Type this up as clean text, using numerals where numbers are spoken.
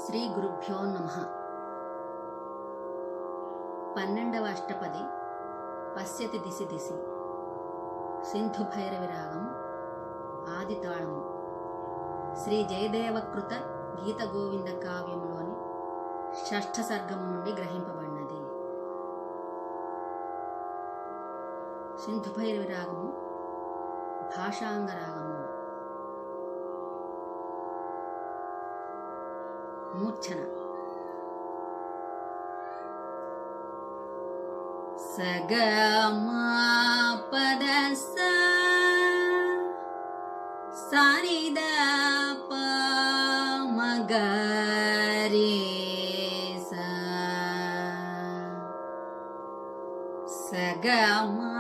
శ్రీ గురుభ్యో నమః. 12వ అష్టపది పశ్యతి దిశి దిశి సింధు భైరవి రాగం ఆది తాళము. శ్రీ జయదేవకృత గీత గోవింద కావ్యములోని షష్ఠ సర్గము నుండి గ్రహింపబడినది. సింధు భైరవి రాగము భాషాంగ రాగము. మూర్ఛన. సగమా పదస సానిద పమగరే సగమా